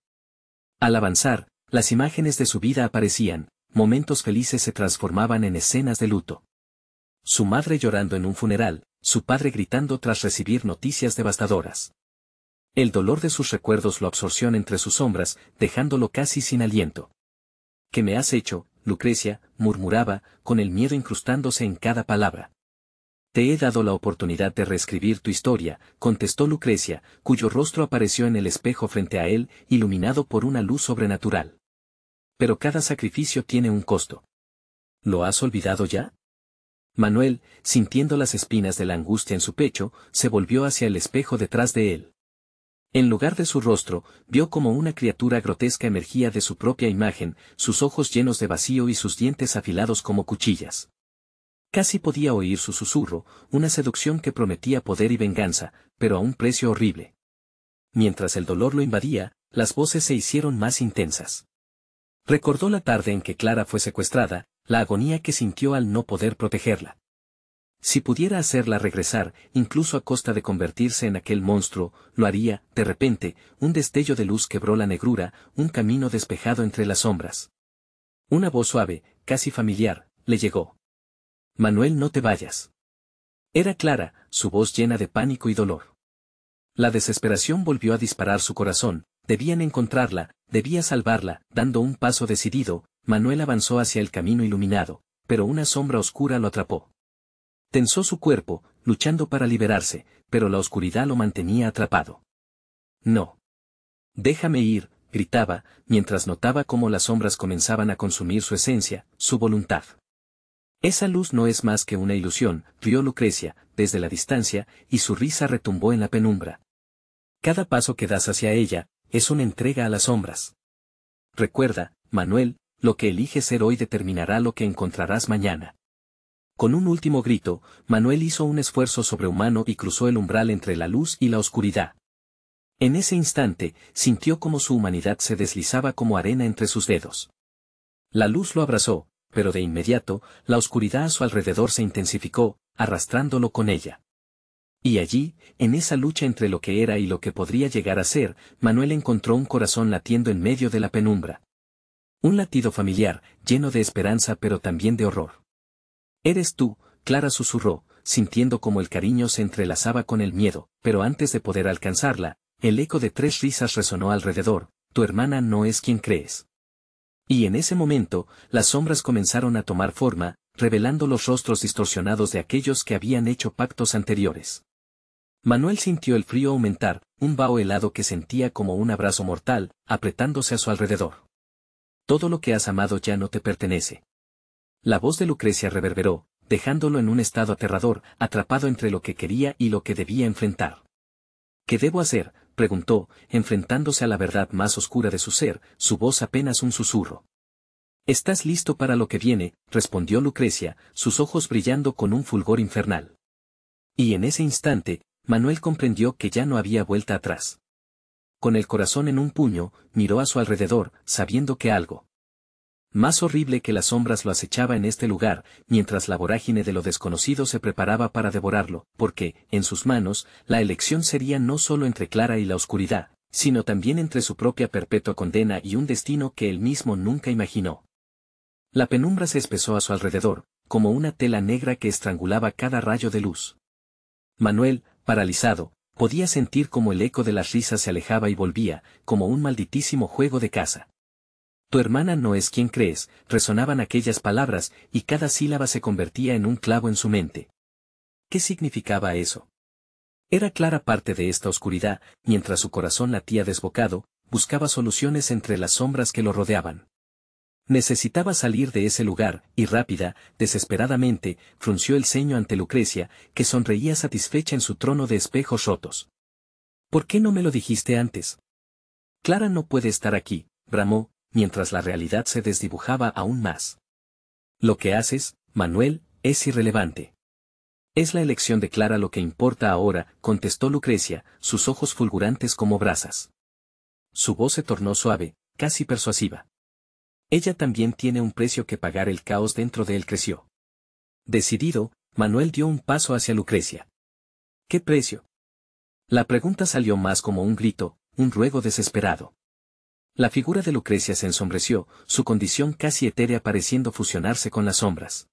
Al avanzar, las imágenes de su vida aparecían, momentos felices se transformaban en escenas de luto. Su madre llorando en un funeral, su padre gritando tras recibir noticias devastadoras. El dolor de sus recuerdos lo absorció entre sus sombras, dejándolo casi sin aliento. ¿Qué me has hecho, Lucrecia?, murmuraba, con el miedo incrustándose en cada palabra. Te he dado la oportunidad de reescribir tu historia, contestó Lucrecia, cuyo rostro apareció en el espejo frente a él, iluminado por una luz sobrenatural. Pero cada sacrificio tiene un costo. ¿Lo has olvidado ya? Manuel, sintiendo las espinas de la angustia en su pecho, se volvió hacia el espejo detrás de él. En lugar de su rostro, vio como una criatura grotesca emergía de su propia imagen, sus ojos llenos de vacío y sus dientes afilados como cuchillas. Casi podía oír su susurro, una seducción que prometía poder y venganza, pero a un precio horrible. Mientras el dolor lo invadía, las voces se hicieron más intensas. Recordó la tarde en que Clara fue secuestrada, la agonía que sintió al no poder protegerla. Si pudiera hacerla regresar, incluso a costa de convertirse en aquel monstruo, lo haría. De repente, un destello de luz quebró la negrura, un camino despejado entre las sombras. Una voz suave, casi familiar, le llegó. Manuel, no te vayas. Era Clara, su voz llena de pánico y dolor. La desesperación volvió a disparar su corazón, debían encontrarla, debía salvarla. Dando un paso decidido, Manuel avanzó hacia el camino iluminado, pero una sombra oscura lo atrapó. Tensó su cuerpo, luchando para liberarse, pero la oscuridad lo mantenía atrapado. No. Déjame ir, gritaba, mientras notaba cómo las sombras comenzaban a consumir su esencia, su voluntad. Esa luz no es más que una ilusión, rió Lucrecia, desde la distancia, y su risa retumbó en la penumbra. Cada paso que das hacia ella, es una entrega a las sombras. Recuerda, Manuel, lo que eliges ser hoy determinará lo que encontrarás mañana. Con un último grito, Manuel hizo un esfuerzo sobrehumano y cruzó el umbral entre la luz y la oscuridad. En ese instante, sintió como su humanidad se deslizaba como arena entre sus dedos. La luz lo abrazó, pero de inmediato, la oscuridad a su alrededor se intensificó, arrastrándolo con ella. Y allí, en esa lucha entre lo que era y lo que podría llegar a ser, Manuel encontró un corazón latiendo en medio de la penumbra. Un latido familiar, lleno de esperanza pero también de horror. «Eres tú», Clara susurró, sintiendo como el cariño se entrelazaba con el miedo, pero antes de poder alcanzarla, el eco de 3 risas resonó alrededor: «Tu hermana no es quien crees». Y en ese momento, las sombras comenzaron a tomar forma, revelando los rostros distorsionados de aquellos que habían hecho pactos anteriores. Manuel sintió el frío aumentar, un vaho helado que sentía como un abrazo mortal, apretándose a su alrededor. «Todo lo que has amado ya no te pertenece». La voz de Lucrecia reverberó, dejándolo en un estado aterrador, atrapado entre lo que quería y lo que debía enfrentar. «¿Qué debo hacer?», preguntó, enfrentándose a la verdad más oscura de su ser, su voz apenas un susurro. «¿Estás listo para lo que viene?», respondió Lucrecia, sus ojos brillando con un fulgor infernal. Y en ese instante, Manuel comprendió que ya no había vuelta atrás. Con el corazón en un puño, miró a su alrededor, sabiendo que algo más horrible que las sombras lo acechaba en este lugar, mientras la vorágine de lo desconocido se preparaba para devorarlo, porque, en sus manos, la elección sería no solo entre Clara y la oscuridad, sino también entre su propia perpetua condena y un destino que él mismo nunca imaginó. La penumbra se espesó a su alrededor, como una tela negra que estrangulaba cada rayo de luz. Manuel, paralizado, podía sentir como el eco de las risas se alejaba y volvía, como un malditísimo juego de caza. «Tu hermana no es quien crees», resonaban aquellas palabras, y cada sílaba se convertía en un clavo en su mente. ¿Qué significaba eso? Era Clara parte de esta oscuridad, mientras su corazón latía desbocado, buscaba soluciones entre las sombras que lo rodeaban. Necesitaba salir de ese lugar, y rápida, desesperadamente, frunció el ceño ante Lucrecia, que sonreía satisfecha en su trono de espejos rotos. «¿Por qué no me lo dijiste antes?». «Clara no puede estar aquí», bramó, mientras la realidad se desdibujaba aún más. «Lo que haces, Manuel, es irrelevante». «Es la elección de Clara lo que importa ahora», contestó Lucrecia, sus ojos fulgurantes como brasas. Su voz se tornó suave, casi persuasiva. «Ella también tiene un precio que pagar». El caos dentro de él creció. Decidido, Manuel dio un paso hacia Lucrecia. «¿Qué precio?». La pregunta salió más como un grito, un ruego desesperado. La figura de Lucrecia se ensombreció, su condición casi etérea pareciendo fusionarse con las sombras.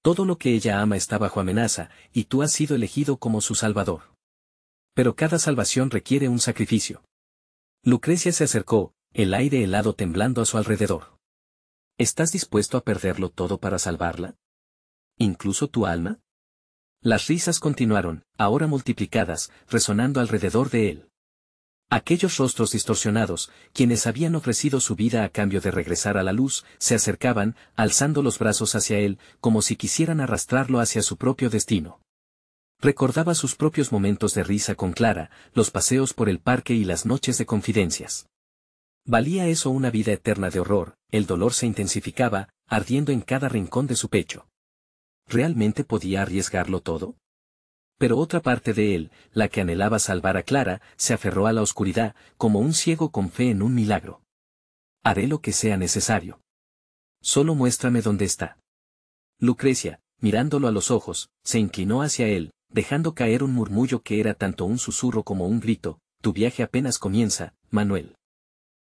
«Todo lo que ella ama está bajo amenaza, y tú has sido elegido como su salvador. Pero cada salvación requiere un sacrificio». Lucrecia se acercó, el aire helado temblando a su alrededor. «¿Estás dispuesto a perderlo todo para salvarla? ¿Incluso tu alma?». Las risas continuaron, ahora multiplicadas, resonando alrededor de él. Aquellos rostros distorsionados, quienes habían ofrecido su vida a cambio de regresar a la luz, se acercaban, alzando los brazos hacia él, como si quisieran arrastrarlo hacia su propio destino. Recordaba sus propios momentos de risa con Clara, los paseos por el parque y las noches de confidencias. ¿Valía eso una vida eterna de horror? El dolor se intensificaba, ardiendo en cada rincón de su pecho. ¿Realmente podía arriesgarlo todo? Pero otra parte de él, la que anhelaba salvar a Clara, se aferró a la oscuridad, como un ciego con fe en un milagro. «Haré lo que sea necesario. Solo muéstrame dónde está». Lucrecia, mirándolo a los ojos, se inclinó hacia él, dejando caer un murmullo que era tanto un susurro como un grito: «Tu viaje apenas comienza, Manuel.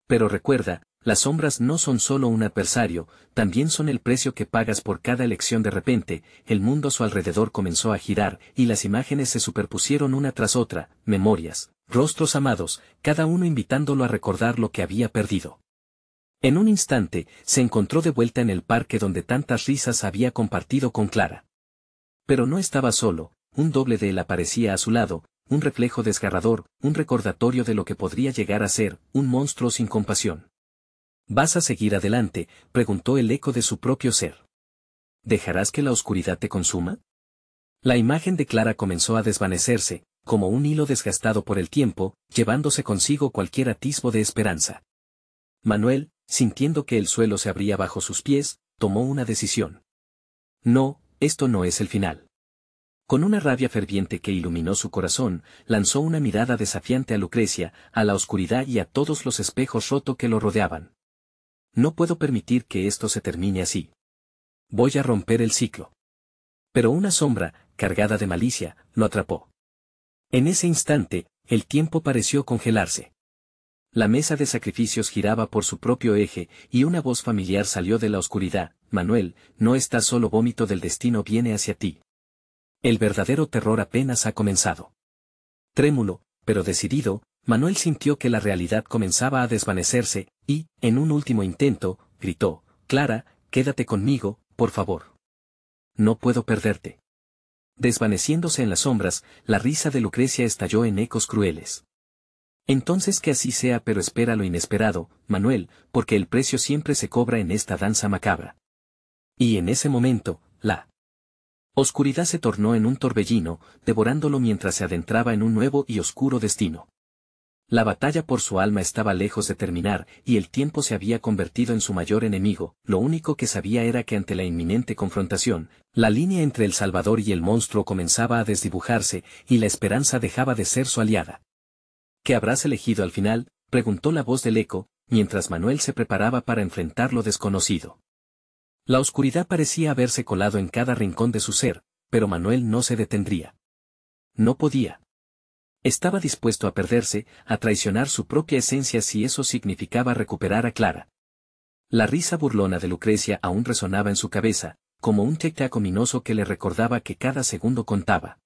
Pero recuerda, las sombras no son solo un adversario, también son el precio que pagas por cada elección». De repente, el mundo a su alrededor comenzó a girar, y las imágenes se superpusieron una tras otra, memorias, rostros amados, cada uno invitándolo a recordar lo que había perdido. En un instante, se encontró de vuelta en el parque donde tantas risas había compartido con Clara. Pero no estaba solo, un doble de él aparecía a su lado, un reflejo desgarrador, un recordatorio de lo que podría llegar a ser, un monstruo sin compasión. «¿Vas a seguir adelante?», preguntó el eco de su propio ser. «¿Dejarás que la oscuridad te consuma?». La imagen de Clara comenzó a desvanecerse, como un hilo desgastado por el tiempo, llevándose consigo cualquier atisbo de esperanza. Manuel, sintiendo que el suelo se abría bajo sus pies, tomó una decisión. «No, esto no es el final». Con una rabia ferviente que iluminó su corazón, lanzó una mirada desafiante a Lucrecia, a la oscuridad y a todos los espejos rotos que lo rodeaban. «No puedo permitir que esto se termine así. Voy a romper el ciclo». Pero una sombra, cargada de malicia, lo atrapó. En ese instante, el tiempo pareció congelarse. La mesa de sacrificios giraba por su propio eje, y una voz familiar salió de la oscuridad: Manuel, no estás solo, vómito del destino viene hacia ti. El verdadero terror apenas ha comenzado. Trémulo, pero decidido, Manuel sintió que la realidad comenzaba a desvanecerse, y, en un último intento, gritó: Clara, quédate conmigo, por favor. No puedo perderte. Desvaneciéndose en las sombras, la risa de Lucrecia estalló en ecos crueles. Entonces que así sea, pero espera lo inesperado, Manuel, porque el precio siempre se cobra en esta danza macabra. Y en ese momento, la oscuridad se tornó en un torbellino, devorándolo mientras se adentraba en un nuevo y oscuro destino. La batalla por su alma estaba lejos de terminar, y el tiempo se había convertido en su mayor enemigo. Lo único que sabía era que ante la inminente confrontación, la línea entre el Salvador y el monstruo comenzaba a desdibujarse, y la esperanza dejaba de ser su aliada. ¿Qué habrás elegido al final?, preguntó la voz del eco, mientras Manuel se preparaba para enfrentar lo desconocido. La oscuridad parecía haberse colado en cada rincón de su ser, pero Manuel no se detendría. No podía. Estaba dispuesto a perderse, a traicionar su propia esencia si eso significaba recuperar a Clara. La risa burlona de Lucrecia aún resonaba en su cabeza, como un tic-tac ominoso que le recordaba que cada segundo contaba.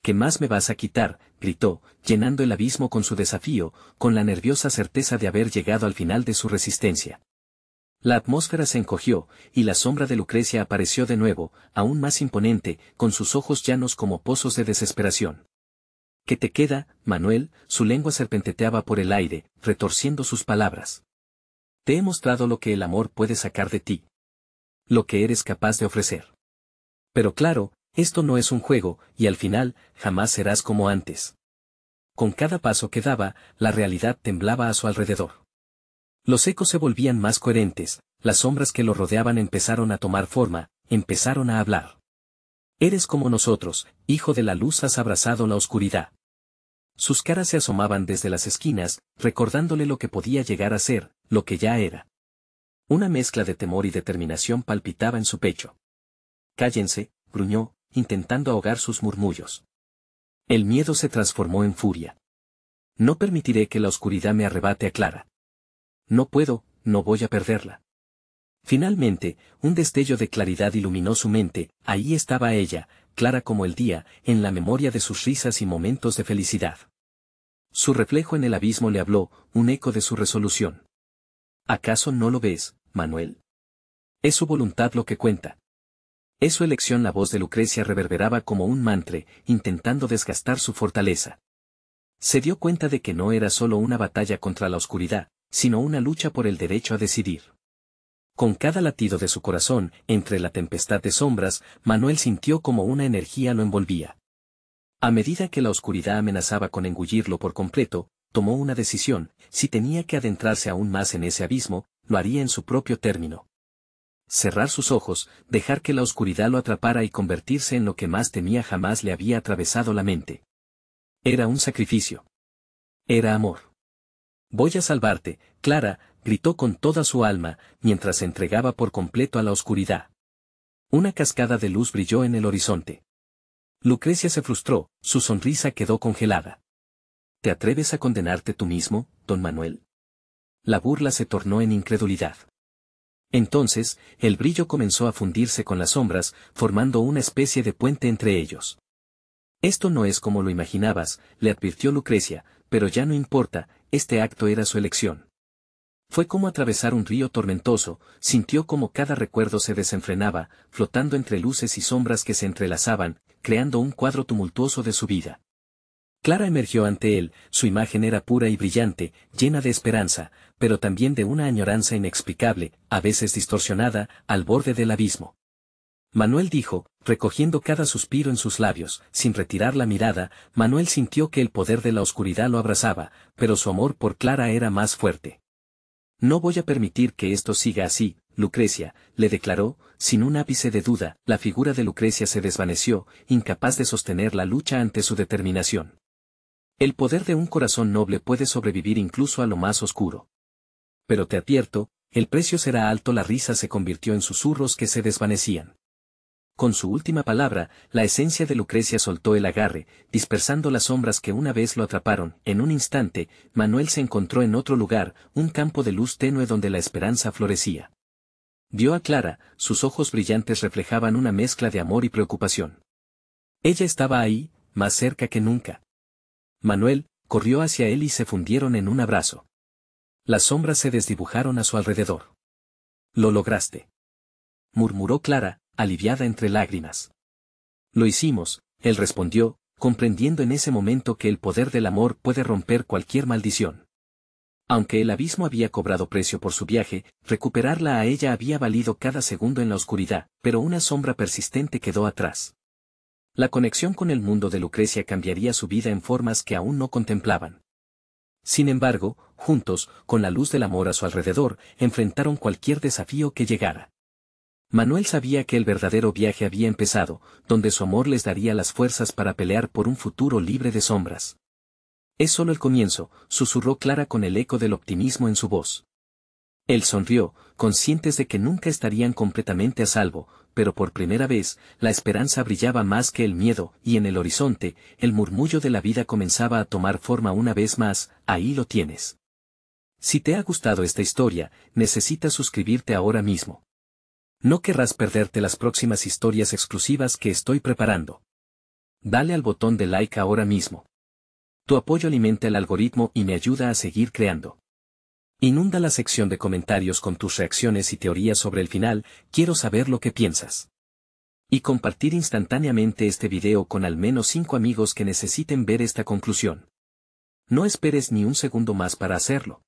¿Qué más me vas a quitar?, gritó, llenando el abismo con su desafío, con la nerviosa certeza de haber llegado al final de su resistencia. La atmósfera se encogió, y la sombra de Lucrecia apareció de nuevo, aún más imponente, con sus ojos llanos como pozos de desesperación. ¿Qué te queda, Manuel?, su lengua serpenteteaba por el aire, retorciendo sus palabras. Te he mostrado lo que el amor puede sacar de ti. Lo que eres capaz de ofrecer. Pero claro, esto no es un juego, y al final, jamás serás como antes. Con cada paso que daba, la realidad temblaba a su alrededor. Los ecos se volvían más coherentes, las sombras que lo rodeaban empezaron a tomar forma, empezaron a hablar. Eres como nosotros, hijo de la luz, has abrazado la oscuridad. Sus caras se asomaban desde las esquinas, recordándole lo que podía llegar a ser, lo que ya era. Una mezcla de temor y determinación palpitaba en su pecho. Cállense, gruñó, intentando ahogar sus murmullos. El miedo se transformó en furia. No permitiré que la oscuridad me arrebate a Clara. No puedo, no voy a perderla. Finalmente, un destello de claridad iluminó su mente, ahí estaba ella, clara como el día, en la memoria de sus risas y momentos de felicidad. Su reflejo en el abismo le habló, un eco de su resolución. ¿Acaso no lo ves, Manuel? Es su voluntad lo que cuenta. Es su elección. La voz de Lucrecia reverberaba como un mantre, intentando desgastar su fortaleza. Se dio cuenta de que no era solo una batalla contra la oscuridad, sino una lucha por el derecho a decidir. Con cada latido de su corazón, entre la tempestad de sombras, Manuel sintió como una energía lo envolvía. A medida que la oscuridad amenazaba con engullirlo por completo, tomó una decisión: si tenía que adentrarse aún más en ese abismo, lo haría en su propio término. Cerrar sus ojos, dejar que la oscuridad lo atrapara y convertirse en lo que más temía jamás le había atravesado la mente. Era un sacrificio. Era amor. Voy a salvarte, Clara, gritó con toda su alma, mientras se entregaba por completo a la oscuridad. Una cascada de luz brilló en el horizonte. Lucrecia se frustró, su sonrisa quedó congelada. ¿Te atreves a condenarte tú mismo, don Manuel? La burla se tornó en incredulidad. Entonces, el brillo comenzó a fundirse con las sombras, formando una especie de puente entre ellos. Esto no es como lo imaginabas, le advirtió Lucrecia, pero ya no importa, este acto era su elección. Fue como atravesar un río tormentoso, sintió como cada recuerdo se desenfrenaba, flotando entre luces y sombras que se entrelazaban, creando un cuadro tumultuoso de su vida. Clara emergió ante él, su imagen era pura y brillante, llena de esperanza, pero también de una añoranza inexplicable, a veces distorsionada, al borde del abismo. Manuel dijo, recogiendo cada suspiro en sus labios, sin retirar la mirada. Manuel sintió que el poder de la oscuridad lo abrazaba, pero su amor por Clara era más fuerte. No voy a permitir que esto siga así, Lucrecia, le declaró, sin un ápice de duda. La figura de Lucrecia se desvaneció, incapaz de sostener la lucha ante su determinación. El poder de un corazón noble puede sobrevivir incluso a lo más oscuro. Pero te advierto, el precio será alto. La risa se convirtió en susurros que se desvanecían. Con su última palabra, la esencia de Lucrecia soltó el agarre, dispersando las sombras que una vez lo atraparon. En un instante, Manuel se encontró en otro lugar, un campo de luz tenue donde la esperanza florecía. Vio a Clara, sus ojos brillantes reflejaban una mezcla de amor y preocupación. Ella estaba ahí, más cerca que nunca. Manuel corrió hacia él y se fundieron en un abrazo. Las sombras se desdibujaron a su alrededor. «Lo lograste», murmuró Clara, aliviada entre lágrimas. «Lo hicimos», él respondió, comprendiendo en ese momento que el poder del amor puede romper cualquier maldición. Aunque el abismo había cobrado precio por su viaje, recuperarla a ella había valido cada segundo en la oscuridad, pero una sombra persistente quedó atrás. La conexión con el mundo de Lucrecia cambiaría su vida en formas que aún no contemplaban. Sin embargo, juntos, con la luz del amor a su alrededor, enfrentaron cualquier desafío que llegara. Manuel sabía que el verdadero viaje había empezado, donde su amor les daría las fuerzas para pelear por un futuro libre de sombras. «Es solo el comienzo», susurró Clara con el eco del optimismo en su voz. Él sonrió, conscientes de que nunca estarían completamente a salvo, pero por primera vez, la esperanza brillaba más que el miedo, y en el horizonte, el murmullo de la vida comenzaba a tomar forma una vez más. Ahí lo tienes. Si te ha gustado esta historia, necesitas suscribirte ahora mismo. No querrás perderte las próximas historias exclusivas que estoy preparando. Dale al botón de like ahora mismo. Tu apoyo alimenta el algoritmo y me ayuda a seguir creando. Inunda la sección de comentarios con tus reacciones y teorías sobre el final, quiero saber lo que piensas. Y compartir instantáneamente este video con al menos 5 amigos que necesiten ver esta conclusión. No esperes ni un segundo más para hacerlo.